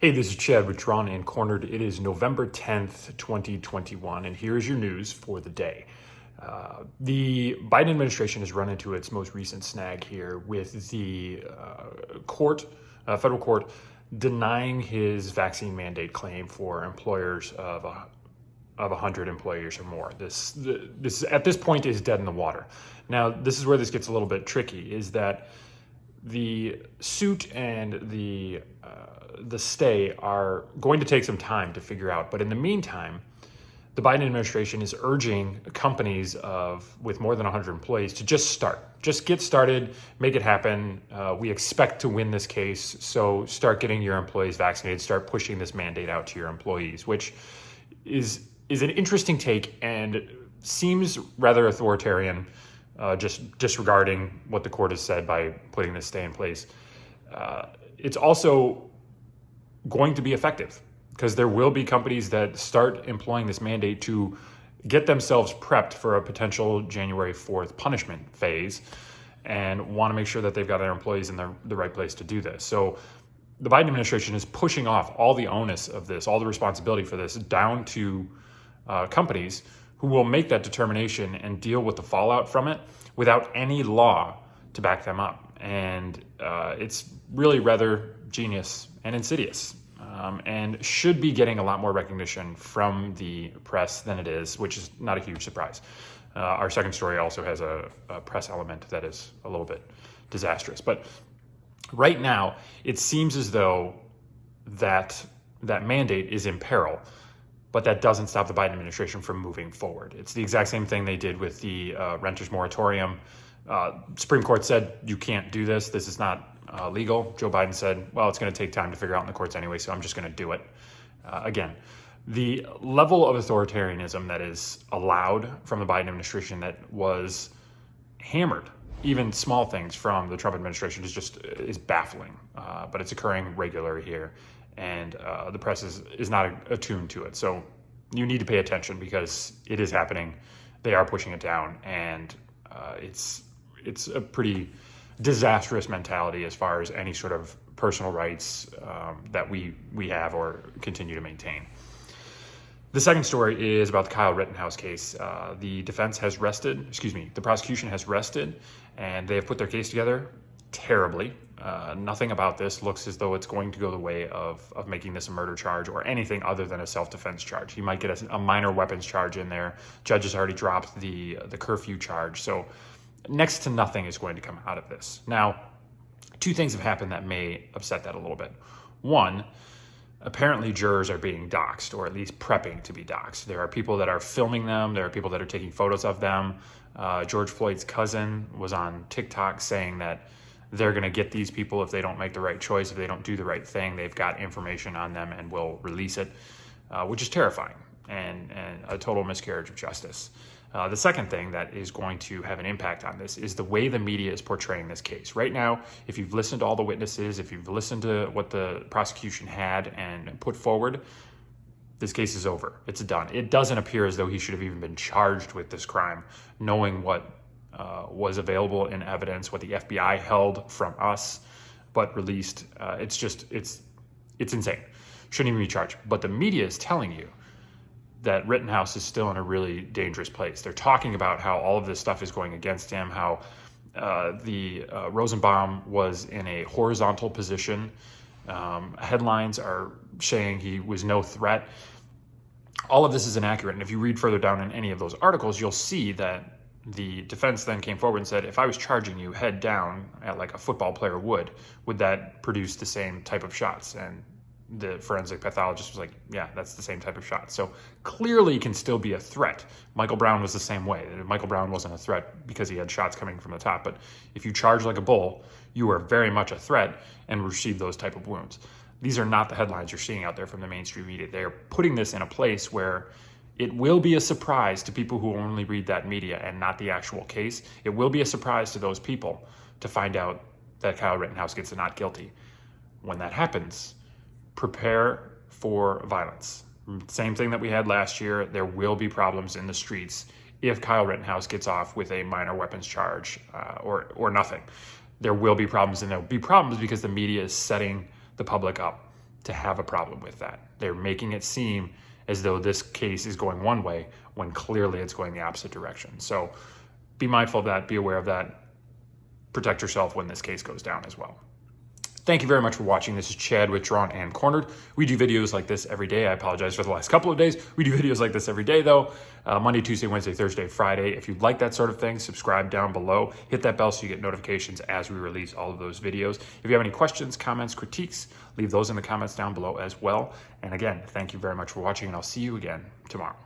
Hey, this is Chad with Drawn and Cornered. It is November 10th, 2021, and here's your news for the day. The Biden administration has run into its most recent snag here with the federal court, denying his vaccine mandate claim for employers of 100 employees or more. This at this point is dead in the water. Now, this is where this gets a little bit tricky, is that the suit and the stay are going to take some time to figure out. But in the meantime, the Biden administration is urging companies with more than 100 employees to just get started, make it happen. We expect to win this case, so start getting your employees vaccinated, start pushing this mandate out to your employees, which is an interesting take and seems rather authoritarian, just disregarding what the court has said by putting this stay in place. It's also going to be effective because there will be companies that start employing this mandate to get themselves prepped for a potential January 4th punishment phase and want to make sure that they've got their employees in the right place to do this. So the Biden administration is pushing off all the onus of this, all the responsibility for this down to companies who will make that determination and deal with the fallout from it without any law to back them up. And it's really rather genius and insidious, and should be getting a lot more recognition from the press than it is, which is not a huge surprise. Our second story also has a press element that is a little bit disastrous. But right now, it seems as though that mandate is in peril, but that doesn't stop the Biden administration from moving forward. It's the exact same thing they did with the renters moratorium. Supreme Court said, you can't do this. This is not legal. Joe Biden said, well, it's going to take time to figure out in the courts anyway, so I'm just going to do it. Again, the level of authoritarianism that is allowed from the Biden administration that was hammered, even small things from the Trump administration, is baffling. But it's occurring regularly here, and the press is not attuned to it. So you need to pay attention because it is happening. They are pushing it down, and it's a pretty disastrous mentality as far as any sort of personal rights that we have or continue to maintain. The second story is about the Kyle Rittenhouse case. The prosecution has rested, and they have put their case together terribly. Nothing about this looks as though it's going to go the way of making this a murder charge or anything other than a self-defense charge. You might get a minor weapons charge in there. Judges already dropped the curfew charge. So next to nothing is going to come out of this. Now, two things have happened that may upset that a little bit. One, apparently jurors are being doxxed, or at least prepping to be doxxed. There are people that are filming them. There are people that are taking photos of them. George Floyd's cousin was on TikTok saying that they're going to get these people if they don't make the right choice, if they don't do the right thing. They've got information on them and will release it, which is terrifying and a total miscarriage of justice. The second thing that is going to have an impact on this is the way the media is portraying this case. Right now, if you've listened to all the witnesses, if you've listened to what the prosecution had and put forward, this case is over. It's done. It doesn't appear as though he should have even been charged with this crime, knowing what was available in evidence, what the FBI held from us, but released. It's insane. Shouldn't even be charged. But the media is telling you that Rittenhouse is still in a really dangerous place. They're talking about how all of this stuff is going against him, how the Rosenbaum was in a horizontal position. Headlines are saying he was no threat. All of this is inaccurate. And if you read further down in any of those articles, you'll see that the defense then came forward and said, if I was charging you head down at like a football player would that produce the same type of shots? And the forensic pathologist was like, yeah, that's the same type of shot. So clearly can still be a threat. Michael Brown was the same way. Michael Brown wasn't a threat because he had shots coming from the top. But if you charge like a bull, you are very much a threat and receive those type of wounds. These are not the headlines you're seeing out there from the mainstream media. They are putting this in a place where it will be a surprise to people who only read that media and not the actual case. It will be a surprise to those people to find out that Kyle Rittenhouse gets a not guilty. When that happens, prepare for violence. Same thing that we had last year. There will be problems in the streets if Kyle Rittenhouse gets off with a minor weapons charge or nothing. There will be problems, and there will be problems because the media is setting the public up to have a problem with that. They're making it seem as though this case is going one way when clearly it's going the opposite direction. So be mindful of that, be aware of that, protect yourself when this case goes down as well. Thank you very much for watching. This is Chad with Drawn and Cornered. We do videos like this every day. I apologize for the last couple of days. We do videos like this every day though. Monday, Tuesday, Wednesday, Thursday, Friday. If you like that sort of thing, subscribe down below. Hit that bell so you get notifications as we release all of those videos. If you have any questions, comments, critiques, leave those in the comments down below as well. And again, thank you very much for watching, and I'll see you again tomorrow.